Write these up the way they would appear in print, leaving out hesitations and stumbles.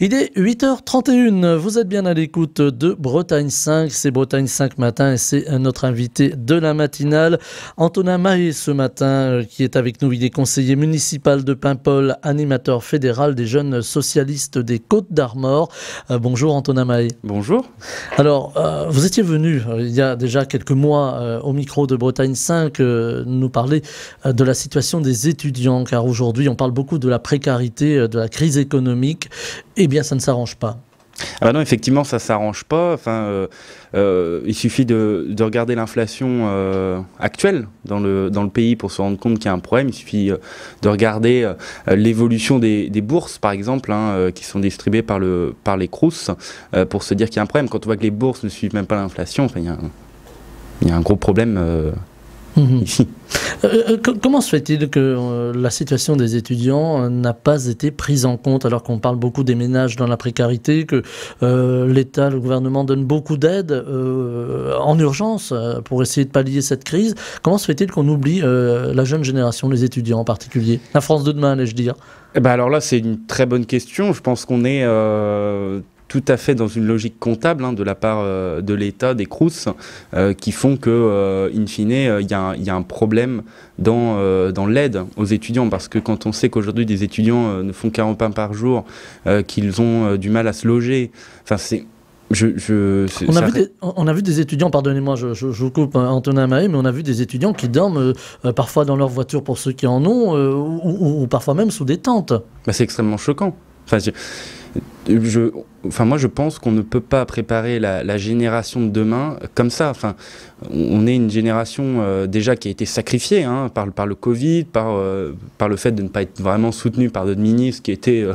Il est 8h31, vous êtes bien à l'écoute de Bretagne 5, c'est Bretagne 5 matin et c'est notre invité de la matinale, Antonin Mahé ce matin qui est avec nous. Il est conseiller municipal de Paimpol, animateur fédéral des jeunes socialistes des Côtes-d'Armor. Bonjour Antonin Mahé. Bonjour. Alors, vous étiez venu il y a déjà quelques mois au micro de Bretagne 5 nous parler de la situation des étudiants, car aujourd'hui on parle beaucoup de la précarité, de la crise économique. Eh bien, ça ne s'arrange pas. Ah bah non, effectivement, ça ne s'arrange pas. Enfin, il suffit de regarder l'inflation actuelle dans le pays pour se rendre compte qu'il y a un problème. Il suffit de regarder l'évolution des bourses, par exemple, qui sont distribuées par les Crous, pour se dire qu'il y a un problème. Quand on voit que les bourses ne suivent même pas l'inflation, enfin, il y a un gros problème ici. Comment se fait-il que la situation des étudiants n'a pas été prise en compte alors qu'on parle beaucoup des ménages dans la précarité, que l'État, le gouvernement donne beaucoup d'aide en urgence pour essayer de pallier cette crise? Comment se fait-il qu'on oublie la jeune génération, les étudiants en particulier? La France de demain, allais-je dire. Eh ben alors là, c'est une très bonne question. Je pense qu'on est tout à fait dans une logique comptable de la part de l'État, des Crous, qui font que, in fine, il y a un problème dans l'aide aux étudiants. Parce que quand on sait qu'aujourd'hui, des étudiants ne font qu'1 repas par jour, qu'ils ont du mal à se loger, enfin, c'est... On a vu des étudiants, pardonnez-moi, je vous coupe Antonin Mahé, mais on a vu des étudiants qui dorment parfois dans leur voiture pour ceux qui en ont, ou parfois même sous des tentes. Bah, c'est extrêmement choquant. Moi, je pense qu'on ne peut pas préparer la génération de demain comme ça. Enfin, on est une génération déjà qui a été sacrifiée par le Covid, par le fait de ne pas être vraiment soutenu par notre ministre qui était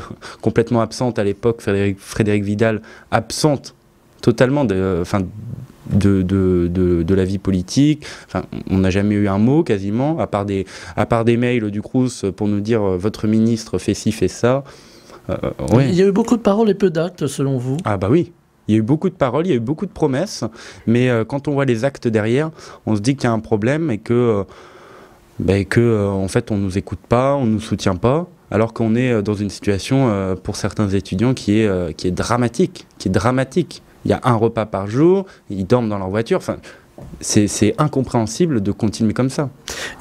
complètement absente à l'époque, Frédérique Vidal, absente totalement de la vie politique. Enfin, on n'a jamais eu un mot quasiment, à part des mails du Crous pour nous dire votre ministre fait ci, fait ça. Ouais. Il y a eu beaucoup de paroles et peu d'actes, selon vous? Ah bah oui, il y a eu beaucoup de paroles, il y a eu beaucoup de promesses, mais quand on voit les actes derrière, on se dit qu'il y a un problème et que en fait, on nous écoute pas, on nous soutient pas, alors qu'on est dans une situation pour certains étudiants qui est dramatique, Il y a 1 repas par jour, ils dorment dans leur voiture. Enfin, c'est incompréhensible de continuer comme ça.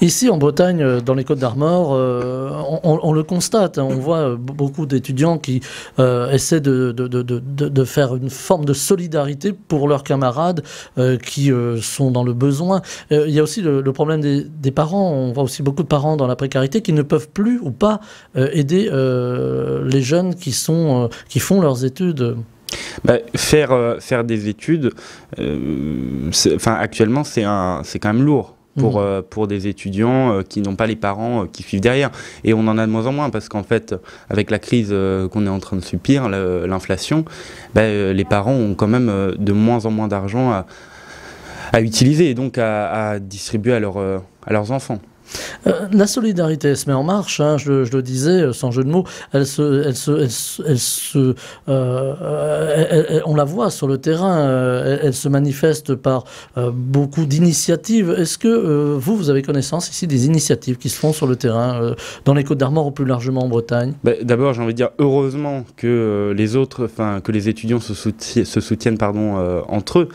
Ici, en Bretagne, dans les Côtes-d'Armor, on le constate. On voit beaucoup d'étudiants qui essaient de faire une forme de solidarité pour leurs camarades qui sont dans le besoin. Il y a aussi le problème des parents. On voit aussi beaucoup de parents dans la précarité qui ne peuvent plus ou pas aider les jeunes qui font leurs études. Faire des études, actuellement, c'est quand même lourd pour des étudiants qui n'ont pas les parents qui suivent derrière. Et on en a de moins en moins parce qu'en fait, avec la crise qu'on est en train de subir, l'inflation, les parents ont quand même de moins en moins d'argent à utiliser et donc à distribuer à leurs enfants. La solidarité, elle se met en marche, je le disais, sans jeu de mots, on la voit sur le terrain, elle se manifeste par beaucoup d'initiatives. Est-ce que vous avez connaissance ici des initiatives qui se font sur le terrain, dans les Côtes-d'Armor ou plus largement en Bretagne? D'abord, j'ai envie de dire heureusement que que les étudiants se soutiennent entre eux,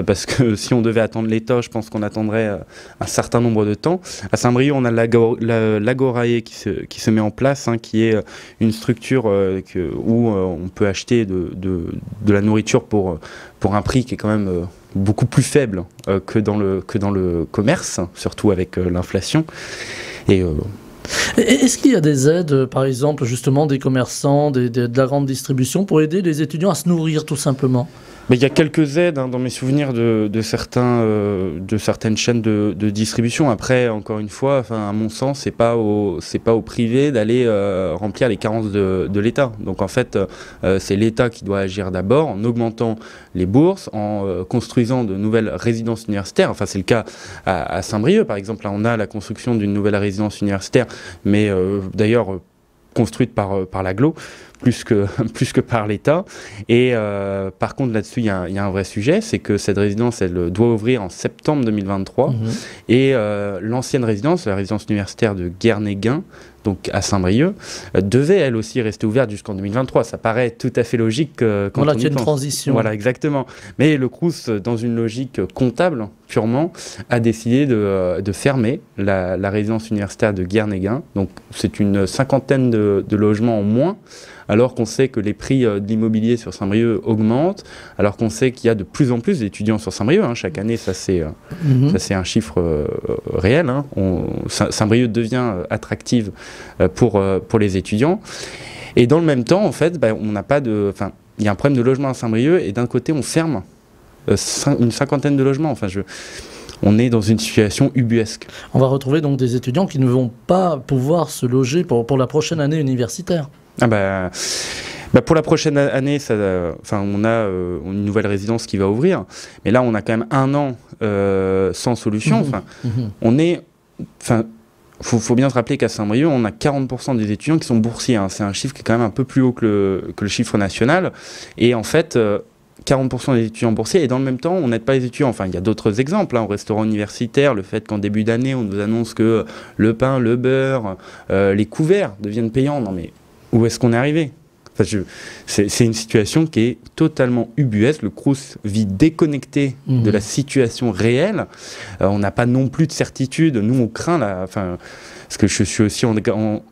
parce que si on devait attendre l'État, je pense qu'on attendrait un certain nombre de temps. À Saint-Brieuc, on a l'Agorae qui se met en place, qui est une structure où on peut acheter de la nourriture pour un prix qui est quand même beaucoup plus faible que dans le commerce, surtout avec l'inflation. Est-ce qu'il y a des aides, par exemple, justement, des commerçants, de la grande distribution, pour aider les étudiants à se nourrir, tout simplement? Il y a quelques aides dans mes souvenirs de certaines chaînes de distribution. Après, encore une fois, à mon sens, c'est pas au privé d'aller remplir les carences de l'État. Donc en fait, c'est l'État qui doit agir d'abord en augmentant les bourses, en construisant de nouvelles résidences universitaires. Enfin, c'est le cas à Saint-Brieuc, par exemple. Là, on a la construction d'une nouvelle résidence universitaire, mais d'ailleurs construite par l'Aglo, plus que par l'État. Et par contre, là-dessus, il y a un vrai sujet, c'est que cette résidence, elle doit ouvrir en septembre 2023. Et l'ancienne résidence, la résidence universitaire de Guernéguin, donc à Saint-Brieuc, devait elle aussi rester ouverte jusqu'en 2023. Ça paraît tout à fait logique quand voilà, on y qu'il y a une pense. transition. Voilà, exactement. Mais le Crous, dans une logique comptable purement, a décidé de fermer la résidence universitaire de Guernéguin. Donc c'est une cinquantaine de logements en moins, alors qu'on sait que les prix de l'immobilier sur Saint-Brieuc augmentent, alors qu'on sait qu'il y a de plus en plus d'étudiants sur Saint-Brieuc. Chaque année, ça c'est un chiffre réel. Saint-Brieuc devient attractive pour les étudiants. Et dans le même temps, en fait, on n'a pas de... il y a un problème de logement à Saint-Brieuc, et d'un côté, on ferme une cinquantaine de logements. On est dans une situation ubuesque. On va retrouver donc des étudiants qui ne vont pas pouvoir se loger pour la prochaine année universitaire. Pour la prochaine année, on a une nouvelle résidence qui va ouvrir, mais là on a quand même un an sans solution. Faut bien se rappeler qu'à Saint-Brieuc, on a 40% des étudiants qui sont boursiers. C'est un chiffre qui est quand même un peu plus haut que le chiffre national. Et en fait, 40% des étudiants boursiers, et dans le même temps, on n'aide pas les étudiants. Il y a d'autres exemples. Au restaurant universitaire, le fait qu'en début d'année, on nous annonce que le pain, le beurre, les couverts deviennent payants. Non mais où est-ce qu'on est arrivé ? C'est une situation qui est totalement ubuesque. Le Crous vit déconnecté de la situation réelle. On n'a pas non plus de certitude. Nous, on craint parce que je suis aussi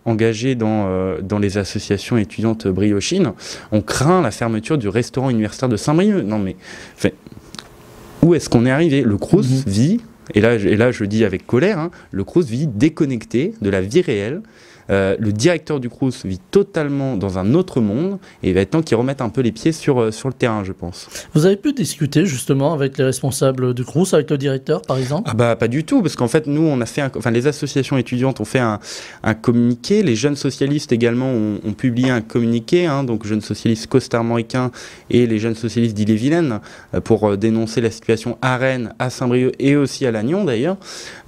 engagé dans les associations étudiantes briochines. On craint la fermeture du restaurant universitaire de Saint-Brieuc. Non mais, où est-ce qu'on est arrivé ? Le Crous vit, et là je dis avec colère, le Crous vit déconnecté de la vie réelle. Le directeur du Crous vit totalement dans un autre monde, et il va être temps qu'il remette un peu les pieds sur le terrain, je pense. Vous avez pu discuter justement avec les responsables du Crous, avec le directeur par exemple ? Pas du tout, parce qu'en fait nous on a fait les associations étudiantes ont fait un communiqué, les jeunes socialistes également ont publié un communiqué, donc jeunes socialistes costarmoricains et les jeunes socialistes d'Ille-et-Vilaine, pour dénoncer la situation à Rennes, à Saint-Brieuc et aussi à Lannion d'ailleurs,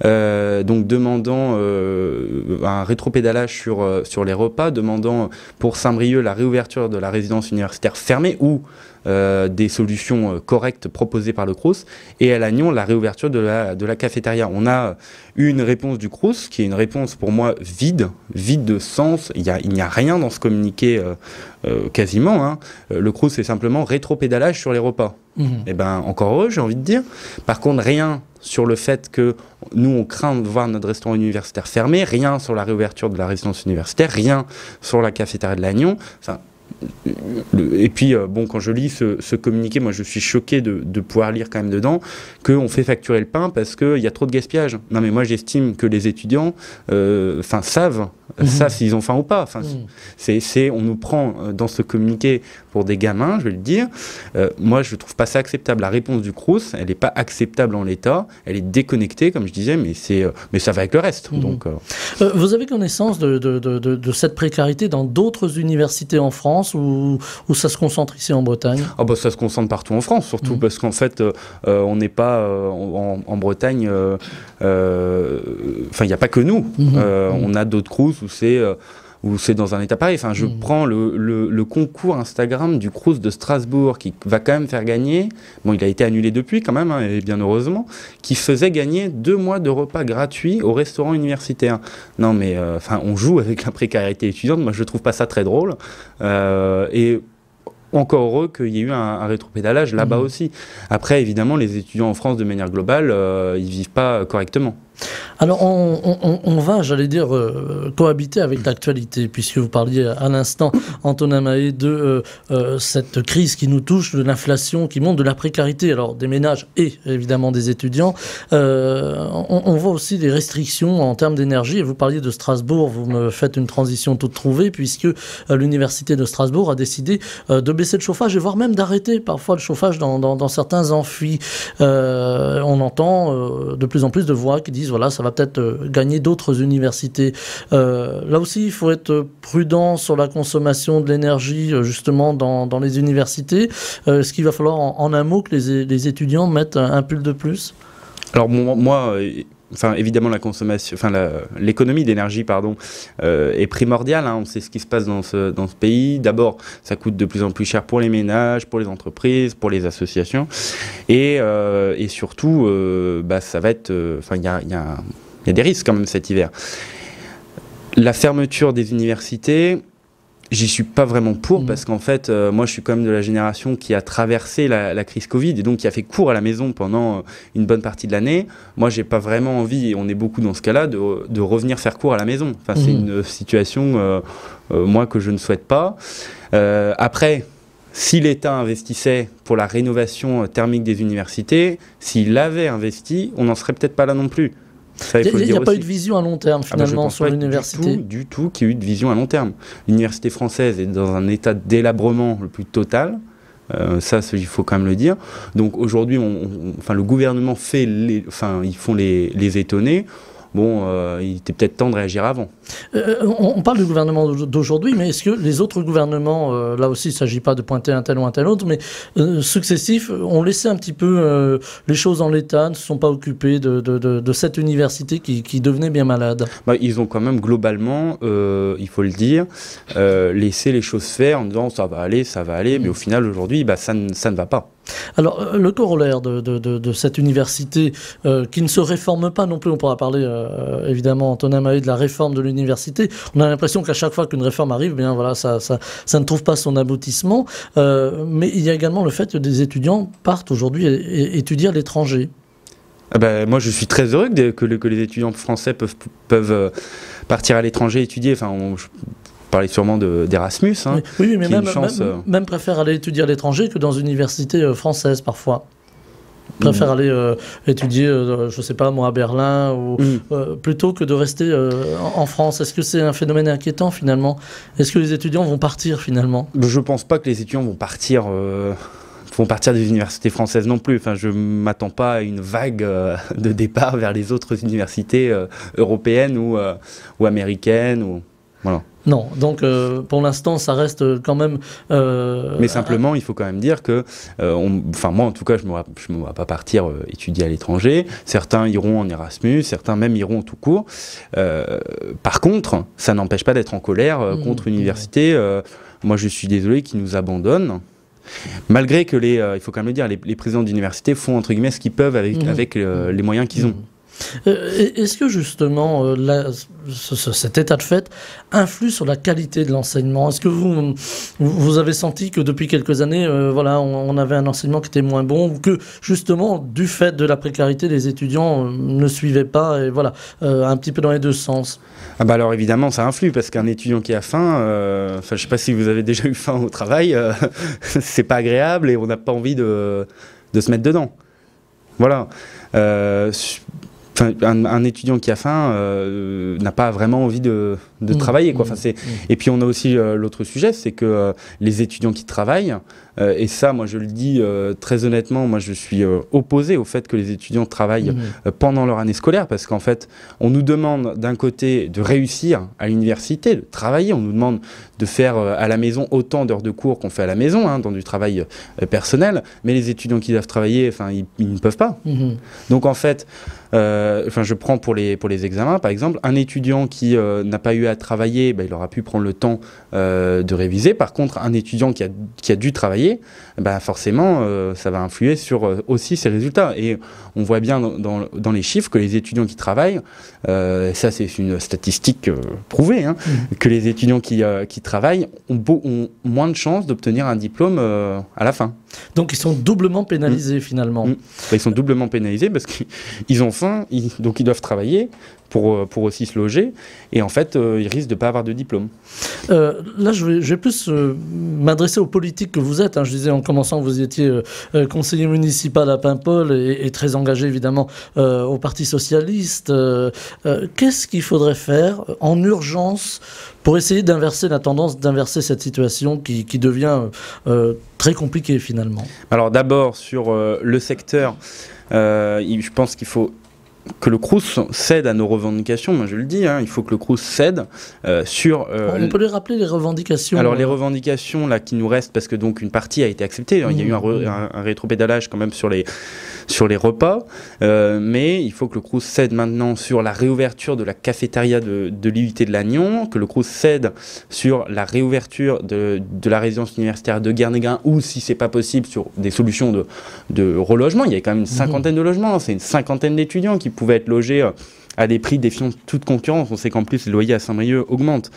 donc demandant un rétropédalage sur les repas, demandant pour Saint-Brieuc la réouverture de la résidence universitaire fermée ou des solutions correctes proposées par le Crous, et à Lannion la réouverture de la cafétéria. On a eu une réponse du Crous qui est une réponse pour moi vide de sens. Il n'y a rien dans ce communiqué quasiment. Le Crous c'est simplement rétropédalage sur les repas. Encore heureux, j'ai envie de dire. Par contre, rien sur le fait que nous, on craint de voir notre restaurant universitaire fermé, rien sur la réouverture de la résidence universitaire, rien sur la cafétéria de Lannion. Et puis, quand je lis ce communiqué, moi, je suis choqué de pouvoir lire quand même dedans qu'on fait facturer le pain parce qu'il y a trop de gaspillage. Non, mais moi, j'estime que les étudiants savent s'ils ont faim ou pas. On nous prend dans ce communiqué pour des gamins, je vais le dire. Moi, je ne trouve pas ça acceptable. La réponse du Crous, elle n'est pas acceptable en l'état. Elle est déconnectée, comme je disais, mais ça va avec le reste. Donc, vous avez connaissance de cette précarité dans d'autres universités en France ou ça se concentre ici en Bretagne ? Ça se concentre partout en France, surtout parce qu'en fait, on n'est pas en Bretagne. Il n'y a pas que nous. On a d'autres Crous où c'est dans un état pareil. Je prends le concours Instagram du Crous de Strasbourg qui va quand même faire gagner, il a été annulé depuis quand même, et bien heureusement, qui faisait gagner 2 mois de repas gratuits au restaurant universitaire. Non mais, on joue avec la précarité étudiante, moi je trouve pas ça très drôle. Et encore heureux qu'il y ait eu un rétropédalage là-bas aussi. Après, évidemment, les étudiants en France, de manière globale, ils vivent pas correctement. Alors, on va, j'allais dire, cohabiter avec l'actualité, puisque vous parliez à l'instant, Antonin Mahé, de cette crise qui nous touche, de l'inflation qui monte, de la précarité, alors des ménages et évidemment des étudiants. On voit aussi des restrictions en termes d'énergie, et vous parliez de Strasbourg, vous me faites une transition toute trouvée, puisque l'université de Strasbourg a décidé de baisser le chauffage, et voire même d'arrêter parfois le chauffage dans certains amphis. On entend de plus en plus de voix qui disent voilà, ça va peut-être gagner d'autres universités. Là aussi, il faut être prudent sur la consommation de l'énergie, justement, dans les universités. Est-ce qu'il va falloir, en un mot, que les étudiants mettent un pull de plus ? Alors, moi évidemment, la consommation, l'économie d'énergie, est primordiale. On sait ce qui se passe dans ce pays. D'abord, ça coûte de plus en plus cher pour les ménages, pour les entreprises, pour les associations, et surtout, ça va être, il y a des risques quand même cet hiver. La fermeture des universités, j'y suis pas vraiment pour, parce qu'en fait, moi je suis quand même de la génération qui a traversé la crise Covid et donc qui a fait cours à la maison pendant une bonne partie de l'année. Moi j'ai pas vraiment envie, et on est beaucoup dans ce cas-là, de revenir faire cours à la maison. Enfin, c'est une situation, moi, que je ne souhaite pas. Après, si l'État investissait pour la rénovation thermique des universités, s'il avait investi, on n'en serait peut-être pas là non plus. Il n'y a pas eu de vision à long terme finalement sur l'université. Du tout qu'il y ait eu de vision à long terme. L'université française est dans un état de délabrement le plus total. Ça, il faut quand même le dire. Donc aujourd'hui, le gouvernement ils font les étonnés. Bon, il était peut-être temps de réagir avant. On parle du gouvernement d'aujourd'hui, mais est-ce que les autres gouvernements, là aussi il ne s'agit pas de pointer un tel ou un tel autre, mais successifs, ont laissé un petit peu les choses en l'état, ne se sont pas occupés de cette université qui devenait bien malade? Ils ont quand même globalement, il faut le dire, laissé les choses faire en disant ça va aller, mais au final aujourd'hui ça ne va pas. Alors, le corollaire de cette université qui ne se réforme pas non plus, on pourra parler évidemment, Antonin Mahé, de la réforme de l'université. On a l'impression qu'à chaque fois qu'une réforme arrive, bien voilà, ça ne trouve pas son aboutissement. Mais il y a également le fait que des étudiants partent aujourd'hui étudier à l'étranger. Moi, je suis très heureux que les étudiants français peuvent partir à l'étranger étudier. Enfin, parlait sûrement d'Erasmus. Hein, oui, mais même préfère aller étudier à l'étranger que dans une université française parfois. Préfère aller étudier, je ne sais pas moi, à Berlin, plutôt que de rester en France. Est-ce que c'est un phénomène inquiétant finalement? Est-ce que les étudiants vont partir finalement? Je ne pense pas que les étudiants vont partir des universités françaises non plus. Enfin, je ne m'attends pas à une vague de départ vers les autres universités européennes ou américaines. Voilà. Non, donc pour l'instant, ça reste quand même... Mais simplement, il faut quand même dire que, moi en tout cas, je ne me vois pas partir étudier à l'étranger. Certains iront en Erasmus, certains même iront tout court. Par contre, ça n'empêche pas d'être en colère contre l'université. Moi, je suis désolé qu'ils nous abandonnent. Malgré que il faut quand même le dire, les présidents d'université font entre guillemets ce qu'ils peuvent avec les moyens qu'ils ont. Est-ce que justement cet état de fait influe sur la qualité de l'enseignement? Est-ce que vous avez senti que depuis quelques années, on avait un enseignement qui était moins bon, ou que justement, du fait de la précarité, les étudiants ne suivaient pas, et un petit peu dans les deux sens? Alors évidemment, ça influe, parce qu'un étudiant qui a faim, je ne sais pas si vous avez déjà eu faim au travail, c'est pas agréable et on n'a pas envie de se mettre dedans. Voilà. Un étudiant qui a faim n'a pas vraiment envie de travailler, quoi. Et puis on a aussi l'autre sujet, c'est que les étudiants qui travaillent, et ça, moi je le dis très honnêtement, moi je suis opposé au fait que les étudiants travaillent pendant leur année scolaire, parce qu'en fait, on nous demande d'un côté de réussir à l'université, de travailler, on nous demande de faire à la maison autant d'heures de cours qu'on fait à la maison, dans du travail personnel, mais les étudiants qui doivent travailler, ils ne peuvent pas. Donc en fait, je prends pour les examens, par exemple, un étudiant qui n'a pas eu à travailler, il aura pu prendre le temps de réviser. Par contre, un étudiant qui a dû travailler, forcément, ça va influer sur aussi ses résultats. Et on voit bien dans les chiffres que les étudiants qui travaillent, ça c'est une statistique prouvée, que les étudiants qui travaillent ont moins de chances d'obtenir un diplôme à la fin. Donc ils sont doublement pénalisés finalement. Ils sont doublement pénalisés parce qu'ils ont faim, donc ils doivent travailler pour aussi se loger, et en fait ils risquent de ne pas avoir de diplôme. Là je vais plus m'adresser aux politiques que vous êtes. Je disais en commençant que vous étiez conseiller municipal à Paimpol et très engagé évidemment au Parti Socialiste. Qu'est-ce qu'il faudrait faire en urgence pour essayer d'inverser la tendance, d'inverser cette situation qui devient très compliquée finalement? Alors d'abord sur le secteur, je pense qu'il faut que le Crous cède à nos revendications. Moi je le dis, il faut que le Crous cède sur... On peut les rappeler, les revendications? Alors les revendications là qui nous restent, parce que donc une partie a été acceptée, il y a eu un rétropédalage quand même sur les repas, mais il faut que le Crous cède maintenant sur la réouverture de la cafétéria de l'IUT de Lannion, que le Crous cède sur la réouverture de la résidence universitaire de Guernéguin, ou si c'est pas possible sur des solutions de relogement. Il y a quand même une cinquantaine de logements, c'est une cinquantaine d'étudiants qui pouvaient être logés à des prix défiant toute concurrence. On sait qu'en plus, les loyers à Saint-Brieuc augmentent.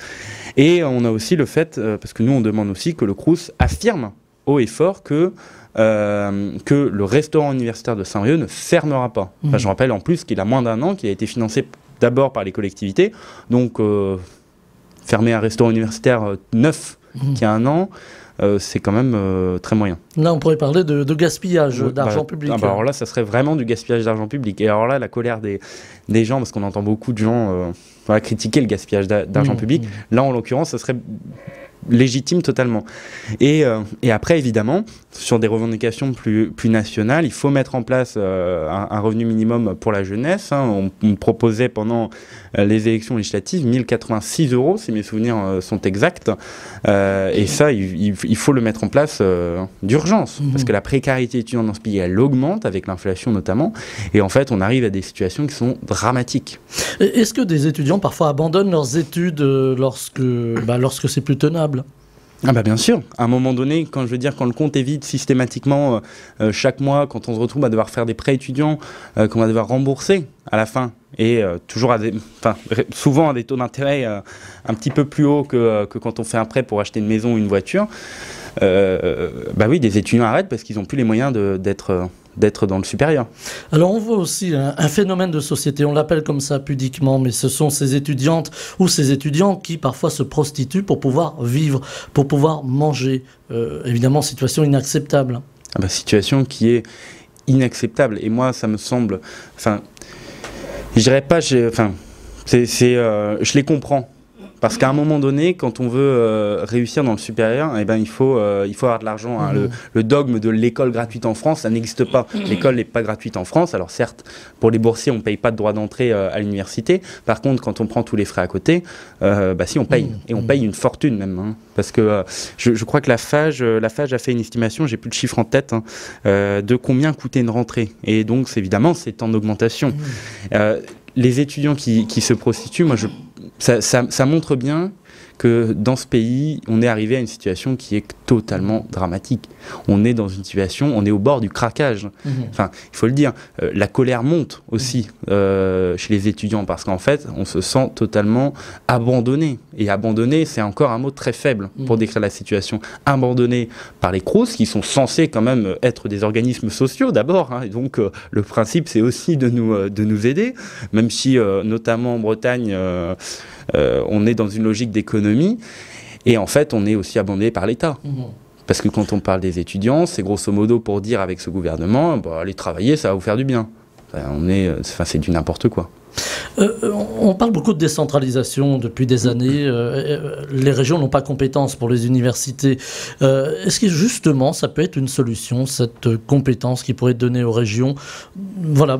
Et on a aussi le fait, parce que nous, on demande aussi que le Crous affirme haut et fort que le restaurant universitaire de Saint-Brieuc ne fermera pas. Enfin, je rappelle en plus qu'il a moins d'1 an, qu'il a été financé d'abord par les collectivités. Donc, fermer un restaurant universitaire neuf qui a 1 an, c'est quand même très moyen. Là, on pourrait parler de gaspillage d'argent public. Alors là, ça serait vraiment du gaspillage d'argent public. Et alors là, la colère des gens, parce qu'on entend beaucoup de gens critiquer le gaspillage d'argent public, là, en l'occurrence, ça serait légitime totalement. Et après, évidemment, sur des revendications plus nationales, il faut mettre en place un revenu minimum pour la jeunesse. On proposait pendant les élections législatives 1086 €, si mes souvenirs sont exacts. Et ça, il faut le mettre en place d'urgence, parce que la précarité étudiante dans ce pays, elle augmente, avec l'inflation notamment. Et en fait, on arrive à des situations qui sont dramatiques. Est-ce que des étudiants parfois abandonnent leurs études lorsque c'est plus tenable ? Ah bah bien sûr, à un moment donné, quand le compte est vide systématiquement chaque mois, quand on se retrouve à devoir faire des prêts étudiants qu'on va devoir rembourser à la fin, et toujours souvent à des taux d'intérêt un petit peu plus hauts que quand on fait un prêt pour acheter une maison ou une voiture, oui, des étudiants arrêtent parce qu'ils n'ont plus les moyens d'être dans le supérieur. Alors on voit aussi un phénomène de société, on l'appelle comme ça pudiquement, mais ce sont ces étudiantes ou ces étudiants qui parfois se prostituent pour pouvoir vivre, pour pouvoir manger. Évidemment, situation inacceptable. Situation qui est inacceptable. Et moi, ça me semble... je dirais pas... je les comprends. Parce qu'à un moment donné, quand on veut réussir dans le supérieur, il faut avoir de l'argent. Le dogme de l'école gratuite en France, ça n'existe pas. L'école n'est pas gratuite en France. Alors certes, pour les boursiers, on ne paye pas de droit d'entrée à l'université. Par contre, quand on prend tous les frais à côté, si on paye. Et on paye une fortune même. Parce que je crois que la FAGE a fait une estimation, j'ai plus de chiffres en tête, de combien coûtait une rentrée. Et donc, évidemment, c'est en augmentation. Les étudiants qui se prostituent, ça montre bien que dans ce pays, on est arrivé à une situation qui est totalement dramatique. On est dans une situation, on est au bord du craquage. Il faut le dire, la colère monte aussi chez les étudiants parce qu'en fait, on se sent totalement abandonné. Et abandonné, c'est encore un mot très faible pour décrire la situation. Abandonné par les Crous, qui sont censés quand même être des organismes sociaux d'abord. Et donc, le principe, c'est aussi de nous aider, même si, notamment en Bretagne, on est dans une logique d'économie et en fait on est aussi abandonné par l'État. Parce que quand on parle des étudiants, c'est grosso modo pour dire avec ce gouvernement, allez travailler, ça va vous faire du bien. C'est du n'importe quoi. On parle beaucoup de décentralisation depuis des années. Les régions n'ont pas compétence pour les universités. Est-ce que justement, ça peut être une solution, cette compétence qui pourrait être donnée aux régions,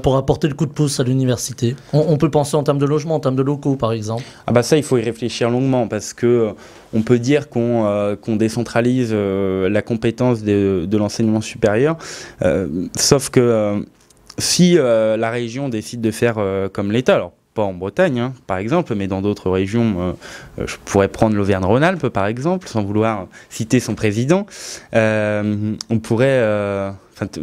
pour apporter le coup de pouce à l'université ? On peut penser en termes de logement, en termes de locaux, par exemple. Ça, il faut y réfléchir longuement parce que on peut dire qu'on décentralise la compétence de l'enseignement supérieur, sauf que si la région décide de faire comme l'État, alors pas en Bretagne par exemple, mais dans d'autres régions, je pourrais prendre l'Auvergne-Rhône-Alpes par exemple, sans vouloir citer son président, on pourrait...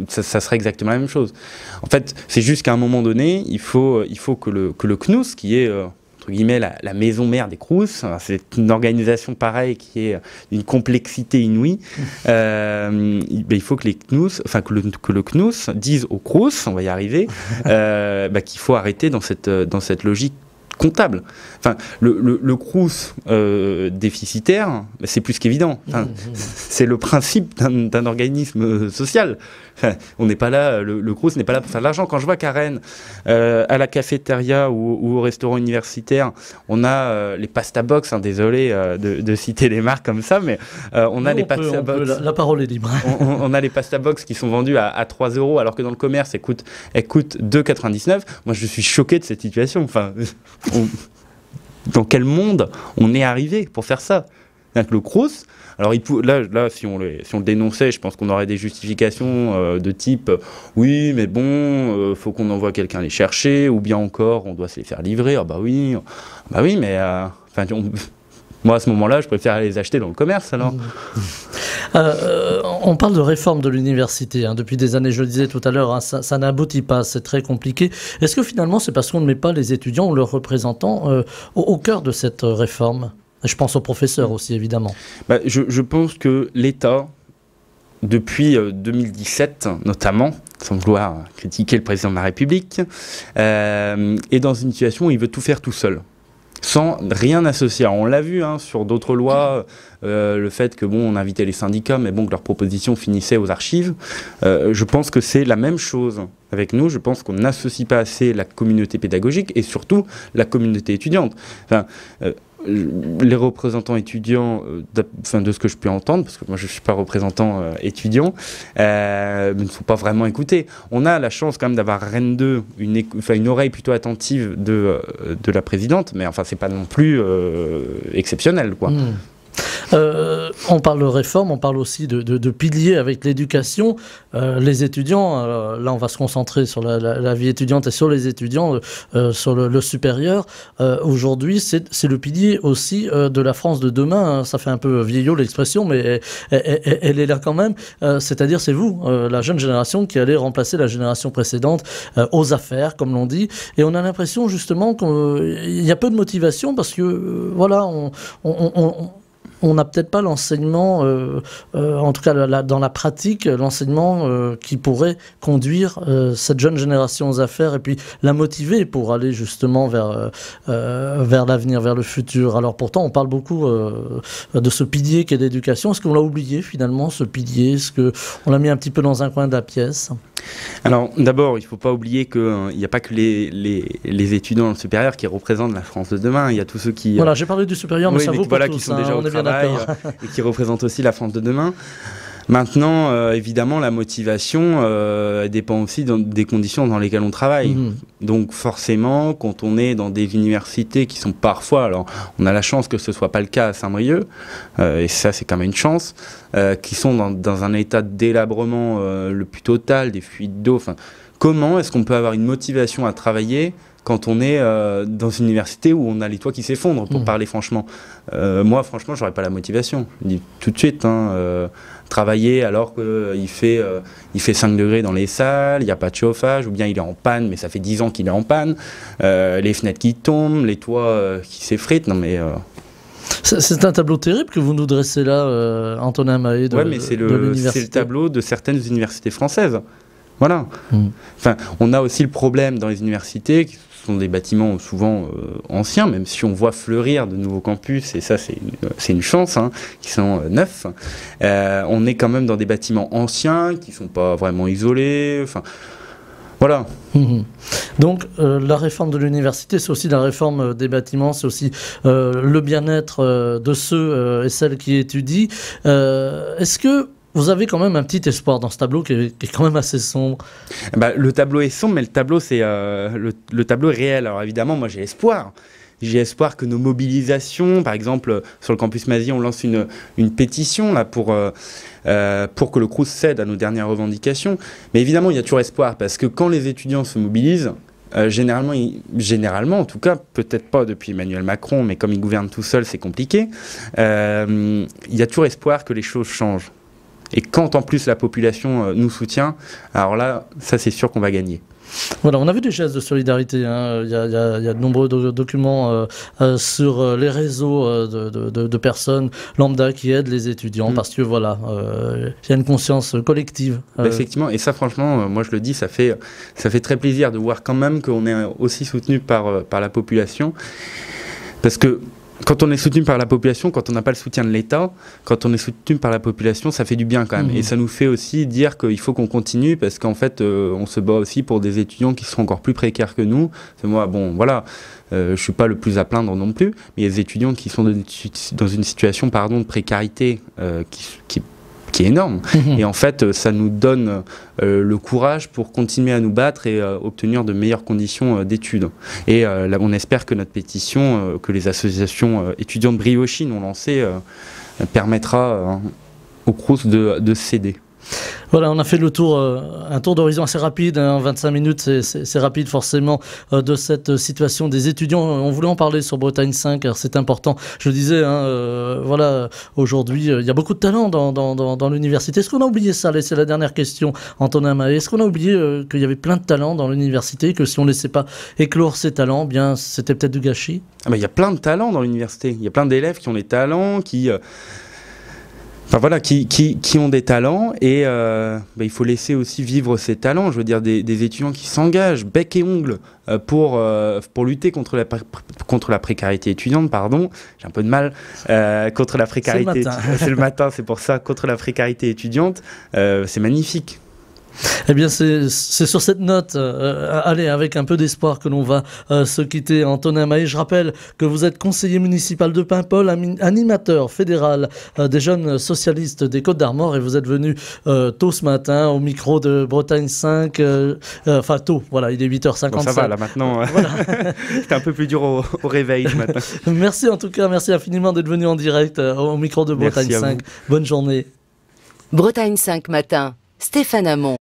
ça serait exactement la même chose. En fait, c'est juste qu'à un moment donné, il faut que le CNUS, qui est... entre guillemets, la maison mère des Crous. C'est une organisation pareille qui est d'une complexité inouïe. Il faut que que le CNUS dise aux Crous, on va y arriver, qu'il faut arrêter dans cette logique comptable. Le Crous déficitaire, c'est plus qu'évident. C'est le principe d'un organisme social. On n'est pas là, le Crous n'est pas là pour faire de l'argent. Quand je vois qu'à Rennes, à la cafétéria ou au restaurant universitaire, on a les pasta box, désolé de citer les marques comme ça, mais on a les pasta box. La parole est libre. on a les pasta box qui sont vendus à 3 €, alors que dans le commerce, elles coûtent 2,99 €. Moi, je suis choqué de cette situation. Dans quel monde on est arrivé pour faire ça ? Le Crous, alors là, si on le dénonçait, je pense qu'on aurait des justifications de type oui, mais bon, faut qu'on envoie quelqu'un les chercher, ou bien encore, on doit se les faire livrer. Oui, mais moi à ce moment-là, je préfère les acheter dans le commerce alors. On parle de réforme de l'université depuis des années, je le disais tout à l'heure, ça n'aboutit pas, c'est très compliqué. Est-ce que finalement c'est parce qu'on ne met pas les étudiants ou leurs représentants au cœur de cette réforme? Je pense aux professeurs aussi, évidemment. Je pense que l'État, depuis 2017 notamment, sans vouloir critiquer le président de la République, est dans une situation où il veut tout faire tout seul, sans rien associer. Alors, on l'a vu sur d'autres lois, le fait que on invitait les syndicats, mais que leurs propositions finissaient aux archives. Je pense que c'est la même chose avec nous. Je pense qu'on n'associe pas assez la communauté pédagogique et surtout la communauté étudiante. Les représentants étudiants, de ce que je peux entendre, parce que moi je ne suis pas représentant étudiant, ne sont pas vraiment écoutés. On a la chance quand même d'avoir Rennes 2, une oreille plutôt attentive de la présidente, mais c'est pas non plus exceptionnel, quoi. On parle de réforme, on parle aussi de piliers avec l'éducation. Les étudiants, là on va se concentrer sur la vie étudiante et sur les étudiants, sur le supérieur. Aujourd'hui, c'est le pilier aussi de la France de demain. Ça fait un peu vieillot l'expression, mais elle est là quand même. C'est-à-dire, c'est vous, la jeune génération, qui allez remplacer la génération précédente aux affaires, comme l'on dit. Et on a l'impression justement qu'il y a peu de motivation parce que, voilà, on n'a peut-être pas l'enseignement, en tout cas dans la pratique, l'enseignement qui pourrait conduire cette jeune génération aux affaires et puis la motiver pour aller justement vers l'avenir, vers le futur. Alors pourtant, on parle beaucoup de ce pilier qu'est l'éducation. Est-ce qu'on l'a oublié finalement, ce pilier? Est-ce qu'on l'a mis un petit peu dans un coin de la pièce? Alors d'abord, il ne faut pas oublier qu'il n'y a pas que les étudiants dans le supérieur qui représentent la France de demain. Il y a tous ceux qui... Voilà, j'ai parlé du supérieur, mais ça vaut pour tous. Qui sont déjà au travail et qui représentent aussi la France de demain. Maintenant, évidemment, la motivation dépend aussi des conditions dans lesquelles on travaille. Donc forcément, quand on est dans des universités qui sont parfois, alors on a la chance que ce ne soit pas le cas à Saint-Brieuc, et ça c'est quand même une chance, qui sont dans un état de délabrement le plus total, des fuites d'eau. Comment est-ce qu'on peut avoir une motivation à travailler quand on est dans une université où on a les toits qui s'effondrent, pour parler franchement. Moi, franchement, j'aurais pas la motivation. Je dis tout de suite, travailler alors qu'il fait 5 degrés dans les salles, il n'y a pas de chauffage, ou bien il est en panne, mais ça fait 10 ans qu'il est en panne, les fenêtres qui tombent, les toits qui s'effritent, non mais... C'est un tableau terrible que vous nous dressez là, Antonin Mahé, de l'université. C'est le tableau de certaines universités françaises. Voilà. On a aussi le problème dans les universités, qui sont des bâtiments souvent anciens, même si on voit fleurir de nouveaux campus, et ça c'est une chance, qui sont neufs. On est quand même dans des bâtiments anciens, qui ne sont pas vraiment isolés. Voilà. Donc la réforme de l'université, c'est aussi la réforme des bâtiments, c'est aussi le bien-être de ceux et celles qui étudient. Est-ce que vous avez quand même un petit espoir dans ce tableau qui est quand même assez sombre? Le tableau est sombre, mais le tableau, c'est le tableau est réel. Alors évidemment, moi j'ai espoir. J'ai espoir que nos mobilisations, par exemple sur le campus Mazie, on lance une pétition là, pour que le Crous cède à nos dernières revendications. Mais évidemment, il y a toujours espoir, parce que quand les étudiants se mobilisent, généralement, en tout cas, peut-être pas depuis Emmanuel Macron, mais comme il gouverne tout seul, c'est compliqué, il y a toujours espoir que les choses changent. Et quand en plus la population nous soutient, alors là, ça c'est sûr qu'on va gagner. Voilà, on a vu des gestes de solidarité. Il y a de nombreux documents sur les réseaux de personnes lambda qui aident les étudiants parce que voilà, il y a une conscience collective. Effectivement, et ça franchement, moi je le dis, ça fait très plaisir de voir quand même qu'on est aussi soutenu par la population. Parce que quand on est soutenu par la population, quand on n'a pas le soutien de l'État, quand on est soutenu par la population, ça fait du bien quand même. Et ça nous fait aussi dire qu'il faut qu'on continue, parce qu'en fait, on se bat aussi pour des étudiants qui sont encore plus précaires que nous. Moi, je ne suis pas le plus à plaindre non plus, mais il y a des étudiants qui sont dans une situation de précarité qui est énorme. Et en fait, ça nous donne le courage pour continuer à nous battre et obtenir de meilleures conditions d'études. Et là, on espère que notre pétition, que les associations étudiantes briochines ont lancée, permettra au Crous de céder. Voilà, on a fait le tour, un tour d'horizon assez rapide, 25 minutes, c'est rapide forcément, de cette situation des étudiants. On voulait en parler sur Bretagne 5, car c'est important. Je le disais, voilà, aujourd'hui, il y a beaucoup de talent dans l'université. Est-ce qu'on a oublié ça? C'est la dernière question, Antonin Mahé. Est-ce qu'on a oublié qu'il y avait plein de talents dans l'université, que si on ne laissait pas éclore ces talents, bien, c'était peut-être du gâchis? Il y a plein de talents dans l'université. Il y a plein d'élèves qui ont des talents, qui ont des talents et il faut laisser aussi vivre ces talents. Je veux dire, des étudiants qui s'engagent bec et ongles pour lutter contre la précarité étudiante, pardon. J'ai un peu de mal. Contre la précarité. C'est le matin, c'est pour ça. Contre la précarité étudiante, c'est magnifique. Eh bien, c'est sur cette note, allez, avec un peu d'espoir que l'on va se quitter. Antonin Mahé, je rappelle que vous êtes conseiller municipal de Paimpol, animateur fédéral des jeunes socialistes des Côtes-d'Armor, et vous êtes venu tôt ce matin au micro de Bretagne 5, enfin tôt, voilà, il est 8h55. Bon, ça va, là maintenant, voilà. C'était un peu plus dur au réveil ce matin. Merci en tout cas, merci infiniment d'être venu en direct au micro de Bretagne 5. Bonne journée. Bretagne 5 matin, Stéphane Hamon.